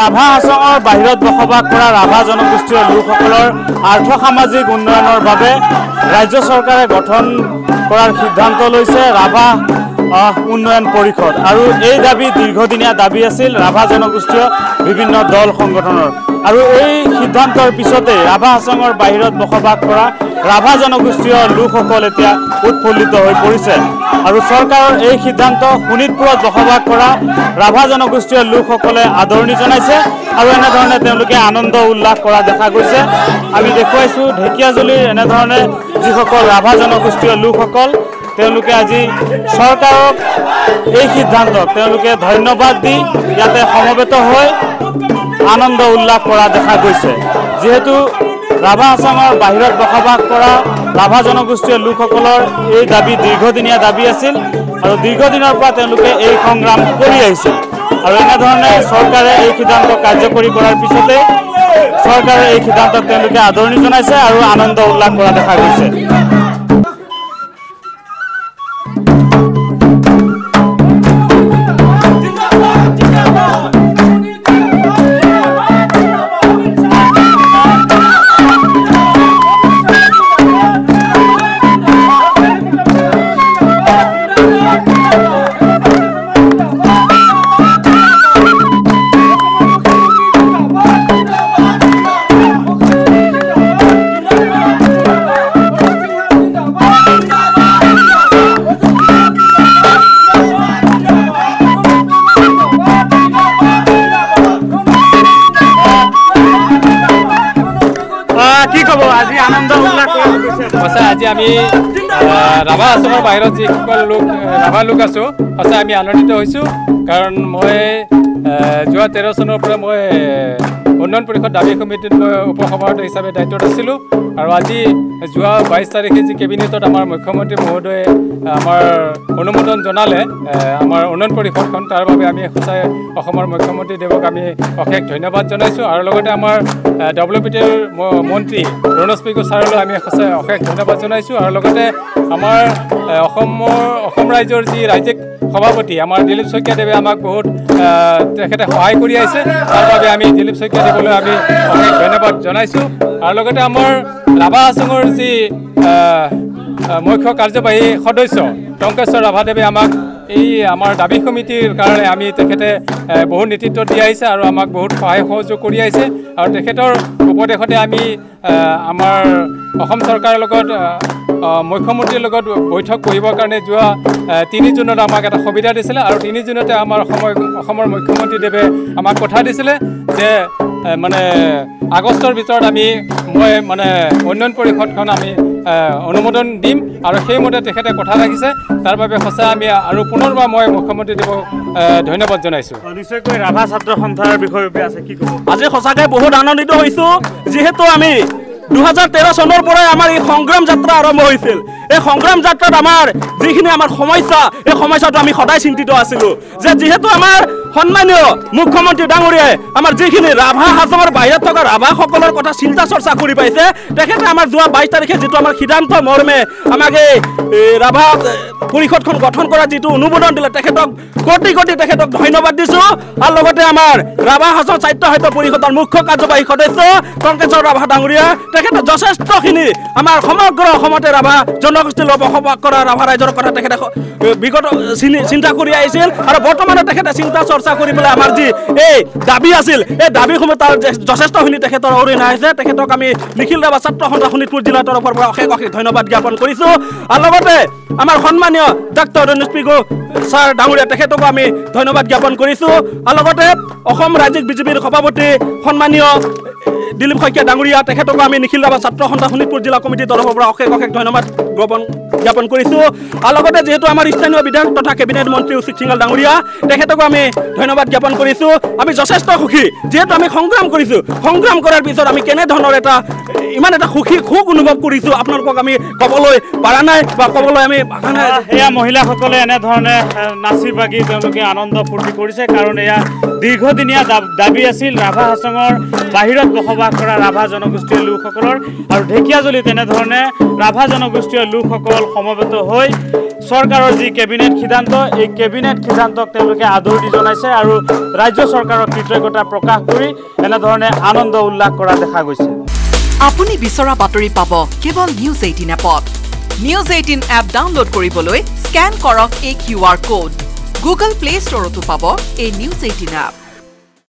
ৰাভা হাছঙৰ বাহিৰত বসবাস কৰা ৰাভা জনগোষ্ঠীয় লোকসকলৰ আৰ্থ সামাজিক উন্নয়নৰ বাবে ৰাজ্য চৰকাৰে গঠন কৰাৰ সিদ্ধান্ত লৈছে ৰাভা উন্নয়ন পৰিষদ। আৰু এই দাবী দীৰ্ঘদিনীয়া দাবী আছিল ৰাভা জনগোষ্ঠীয় বিভিন্ন দল সংগঠনৰ। আৰু এই সিদ্ধান্তৰ পিছতে ৰাভা হাছঙৰ বাহিৰত বসবাস কৰা ৰাভা জনগোষ্ঠীয় লোকসকল এতিয়া উৎফুল্লিত হৈ পৰিছে। আৰু চৰকাৰৰ এই সিদ্ধান্ত শোণিতপুৰত বসবাস কৰা ৰাভা জনগোষ্ঠীয় লোকসকলে আদৰণি জনাইছে আৰু এনেধৰণে তেওঁলোকে আনন্দ উল্লাস কৰা দেখা গৈছে। আমি দেখুৱাইছোঁ ঢেকীয়াজুলিৰ এনেধৰণে যিসকল ৰাভা জনগোষ্ঠীয় লোকসকল তেওঁলোকে আজি চৰকাৰক এই সিদ্ধান্তক তেওঁলোকে ধন্যবাদ দি ইয়াতে সমবেত হৈ আনন্দ উল্লাস কৰা দেখা গৈছে। যিহেতু ৰাভা হাছঙৰ বাহিৰত বসবাস কৰা ৰাভা জনগোষ্ঠীয় লোকসকলৰ এই দাবী দীৰ্ঘদিনীয়া দাবী আছিল আৰু দীৰ্ঘদিনৰ পৰা তেওঁলোকে এই সংগ্ৰাম কৰি আহিছিল। আৰু এনেধৰণে চৰকাৰে এই সিদ্ধান্ত কাৰ্যকৰী কৰাৰ পিছতে চৰকাৰে এই সিদ্ধান্তক তেওঁলোকে আদৰণি জনাইছে আৰু আনন্দ উল্লাস কৰা দেখা গৈছে। আজি আমি ৰাভা হাছঙৰ বাহিৰত যিসকল লোক ৰাভা লোক আছোঁ সঁচাই আমি আনন্দিত হৈছোঁ। কাৰণ মই যোৱা 13 চনৰ পৰা মই উন্নয়ন পৰিষদ দাবী সমিতিত মই উপসভাপতি হিচাপে দায়িত্বত আছিলোঁ। আৰু আজি যোৱা 22 তাৰিখে যি কেবিনেটত আমাৰ মুখ্যমন্ত্ৰী মহোদয়ে আমাৰ অনুমোদন জনালে আমাৰ উন্নয়ন পৰিষদখন, তাৰ বাবে আমি সঁচাই অসমৰ মুখ্যমন্ত্ৰী দেৱক আমি অশেষ ধন্যবাদ জনাইছোঁ। আৰু লগতে আমাৰ WPTৰ মন্ত্ৰী ৰণোজ পেগু ছাৰলৈ আমি সঁচাই অশেষ ধন্যবাদ জনাইছোঁ। আৰু লগতে আমাৰ অসম ৰাজ্যৰ যি ৰাজ্যিক সভাপতি আমাৰ দিলীপ শইকীয়াদেৱে আমাক বহুত তেখেতে সহায় কৰি আহিছে, তাৰ বাবে আমি দিলীপ শইকীয়াদেৱলৈ আমি অশেষ ধন্যবাদ জনাইছোঁ। আৰু লগতে আমাৰ ৰাভা হাছঙৰ যি মুখ্য কাৰ্যবাহী সদস্য টংকেশ্বৰ ৰাভাদেৱে আমাক এই আমাৰ দাবী সমিতিৰ কাৰণে আমি তেখেতে বহুত নেতৃত্ব দি আহিছে আৰু আমাক বহুত সহায় সহযোগ কৰি আহিছে। আৰু তেখেতৰ উপদেশতে আমি আমাৰ অসম চৰকাৰৰ লগত মুখ্যমন্ত্ৰীৰ লগত বৈঠক কৰিবৰ কাৰণে যোৱা 3 জুনত আমাক এটা সুবিধা দিছিলে। আৰু 3 জুনতে আমাৰ অসমৰ মুখ্যমন্ত্ৰীদেৱে আমাক কথা দিছিলে যে মানে আগষ্টৰ ভিতৰত মই উন্নয়ন পৰিষদখন আমি অনুমোদন দিম। আৰু সেইমতে তেখেতে কথা ৰাখিছে, তাৰ বাবে সঁচা আমি আৰু পুনৰবাৰ মই মুখ্যমন্ত্ৰীদেৱক ধন্যবাদ জনাইছোঁ। নিশ্চয়কৈ ৰাভা ছাত্ৰ সন্থাৰ বিষয়ে আছে কি ক'ব? আজি সঁচাকৈ বহুত আনন্দিত হৈছোঁ, যিহেতু আমি 2013 চনৰ পৰাই আমাৰ এই সংগ্ৰাম যাত্ৰা আৰম্ভ হৈছিল। এই সংগ্ৰাম যাত্ৰাত আমাৰ যিখিনি আমাৰ সমস্যা, এই সমস্যাটো আমি সদায় চিন্তিত আছিলোঁ যে যিহেতু আমাৰ সন্মানীয় মুখ্যমন্ত্ৰী ডাঙৰীয়াই আমাৰ যিখিনি ৰাভা হাছঙৰ বাহিৰত থকা ৰাভাসকলৰ কথা চিন্তা চৰ্চা কৰি পাইছে, তেখেতে আমাৰ যোৱা 22 তাৰিখে যিটো আমাৰ সিদ্ধান্ত মৰ্মে আমাক এই ৰাভা পৰিষদখন গঠন কৰা যিটো অনুমোদন দিলে, তেখেতক কোটি কোটি তেখেতক ধন্যবাদ দিছোঁ। আৰু লগতে আমাৰ ৰাভা হাছং সাহিত্য পৰিষদৰ মুখ্য কাৰ্যবাহী সদস্য টংকেশ্বৰ ৰাভা ডাঙৰীয়া, তেখেতে যথেষ্টখিনি আমাৰ সমগ্ৰ অসমতে ৰাভা জনগোষ্ঠীৰ বসবাস কৰা ৰাভা ৰাইজৰ কথা তেখেতে বিগত চিন্তা কৰি আহিছিল। আৰু বৰ্তমানে তেখেতে চিন্তা চৰ্চা কৰি পেলাই আমাৰ যি এই দাবী আছিল, এই দাবীসমূহ তাৰ যথেষ্টখিনি তেখেতৰ অৰিহণা আহিছে। তেখেতক আমি নিখিল ৰাভা ছাত্ৰ সন্থা শোণিতপুৰ জিলাৰ তৰফৰ পৰা অশেষ অশেষ ধন্যবাদ জ্ঞাপন কৰিছোঁ। আৰু লগতে আমাৰ সন্মানীয় ডাক্তৰ ৰণোজ পেগু ছাৰ ডাঙৰীয়া, তেখেতকো আমি ধন্যবাদ জ্ঞাপন কৰিছোঁ। আৰু লগতে অসম ৰাজ্যিক বিজেপিৰ সভাপতি সন্মানীয় দিলীপ শইকীয়া ডাঙৰীয়া, তেখেতকো আমি নিখিল ৰাভা ছাত্ৰ সন্থা শোণিতপুৰ জিলা কমিটিৰ তৰফৰ পৰা অশেষ অশেষ ধন্যবাদ জ্ঞাপন জ্ঞাপন কৰিছোঁ আৰু লগতে যিহেতু আমাৰ স্থানীয় বিধায়ক তথা কেবিনেট মন্ত্ৰী উচিত সিংহাল ডাঙৰীয়া তেখেতকো আমি ধন্যবাদ জ্ঞাপন কৰিছোঁ আমি যথেষ্ট সুখী যিহেতু আমি সংগ্ৰাম কৰিছোঁ সংগ্ৰাম কৰাৰ পিছত আমি কেনেধৰণৰ এটা ইমান এটা সুখ অনুভৱ কৰিছোঁ আপোনালোকক আমি ক'বলৈ পৰা নাই বা ক'বলৈ আমি এয়া মহিলাসকলে এনেধৰণে নাচি বাগি তেওঁলোকে আনন্দ ফূৰ্তি কৰিছে কাৰণ এয়া দীৰ্ঘদিনীয়া দাবী আছিল ৰাভা হাছঙৰ বাহিৰত বসবাস কৰা ৰাভা জনগোষ্ঠীয় লোকসকলৰ আৰু ঢেকীয়াজুলিত তেনেধৰণে ৰাভা জনগোষ্ঠীয় লোকসকল সমবেত হৈ চৰকাৰৰ যি কেবিনেট সিদ্ধান্ত এই কেবিনেট সিদ্ধান্তক তেওঁলোকে আদৰণি জনাইছে আৰু ৰাজ্য চৰকাৰৰ কৃতজ্ঞতা প্ৰকাশ কৰি এনেধৰণে আনন্দ উল্লাস কৰা দেখা গৈছে আপুনি বিচৰা বাতৰি পাব কেৱল নিউজ 18 এপত নিউজ 18 এপ ডাউনলোড কৰিবলৈ স্ক্যান কৰক এই QR কোড গুগল প্লে ষ্টৰতো পাব এই নিউজ 18 এপ